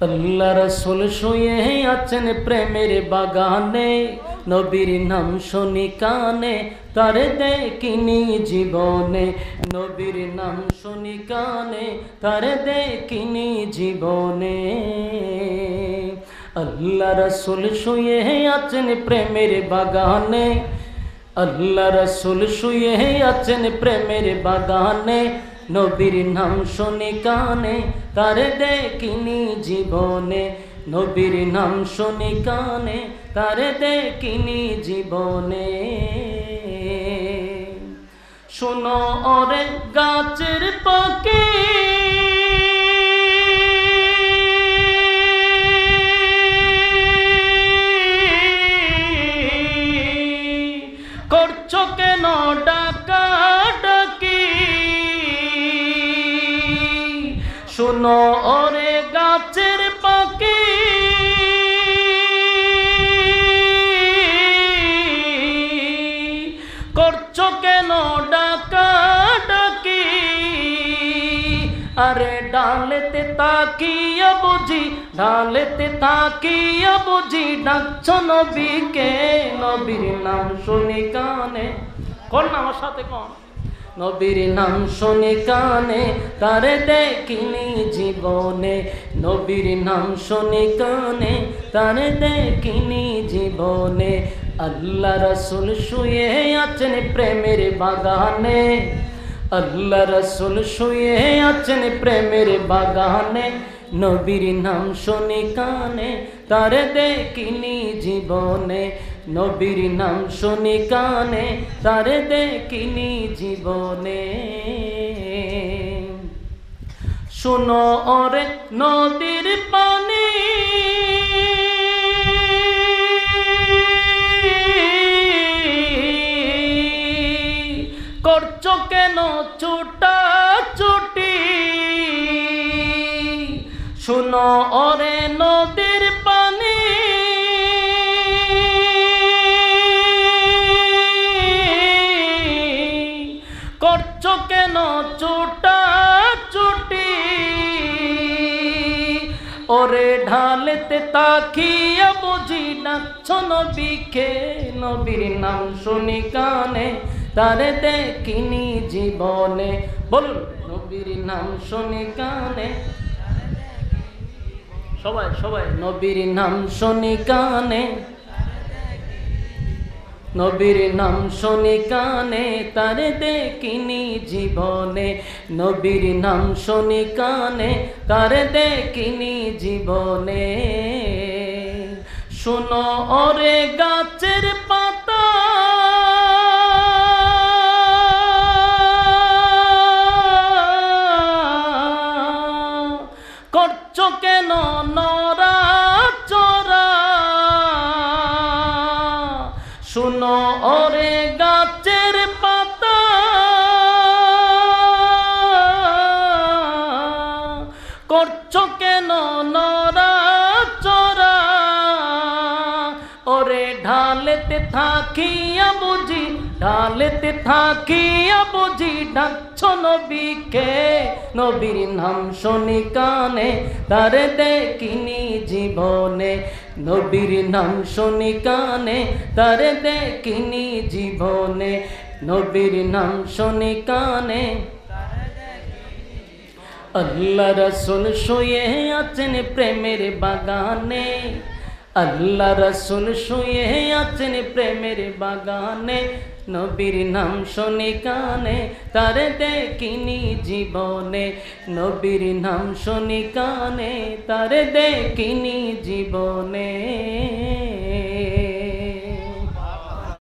আল্লাহ রাসূল শুয়ে আছেন প্রেমের বাগানে, নবীর নাম শুনি কানে তারে দেখিনি জীবনে, নবীর নাম শুনি কানে তারে দেখিনি জীবনে। আল্লাহ রাসূল শুয়ে আছেন প্রেমের বাগানে, আল্লাহ রাসূল শুয়ে আছেন প্রেমের বাগানে, নবীর নাম শুনি কানে তারে দেখিনি জীবনে, নবীর নাম শুনি কানে তারে দেখিনি জীবনে। শোনো ওরে গাছের পাখি, করছো কেন ডাকাডাকি, শোনো ওরে গাছের পাখি, করছো কেন ডাকাডাকি, আরে ডালেতে তাকিয়া বুঝি, ডালেতে তাকিয়া বুঝি ডাকছো নবীকে, নবীর নাম শুনি কানে, কোন আমার সাথে কোন, নবীর নাম শুনি কানে তারে দেখিনি জীবনে, নবীর নাম শুনি কানে তারে দেখিনি জীবনে। আল্লাহ রাসূল শুয়ে আছেন প্রেমের বাগানে, আল্লাহ রাসূল শুয়ে আছেন প্রেমের বাগানে, নবীর নাম শুনি কানে তারে দেখিনি জীবনে, নবীর নাম শুনি কানে তারে দেখিনি জীবনে। শোনো ওরে নদীর পানি, করছো কেন ছুটাছুটি, শোনো ওরে নদীর পানি, করছো কেন ছুটাছুটি, ওরে ঢালেতে তাকিয়া বুঝি ডাকছো নবীকে, নবীর নাম শুনি কানে তারে দেখিনি জীবনে, বলুন নবীর নাম শুনি কানে, সবাই সবাই নবীর নাম শুনি কানে, নবীর নাম শুনি কানে তারে দেখিনি জীবনে, নবীর নাম শুনি কানে তারে দেখিনি জীবনে। শোনো ওরে গাছের পাতা, করছো কেন নড়াচড়া, শোনো ওরে গাছের পাতা, করছো কেন নড়াচড়া, ওরে ঢালেতে থাকিয়া বুঝি, ঢালেতে থাকিয়া বুঝি ডাকছো নবীকে, নবীর নাম শুনি কানে তারে দেখিনি জীবনে, নবীর নাম শুনি কানে তারে দেখিনি জীবনে, নবীর নাম শুনি কানে। আল্লাহ রাসূল শুয়ে আছেন প্রেমের বাগানে, আল্লাহ রাসূল শুয়ে আছেন প্রেমের বাগানে, নবীর নাম শুনি কানে তারে দেখিনি জীবনে, নবীর নাম শুনি কানে তারে দেখিনি জীবনে।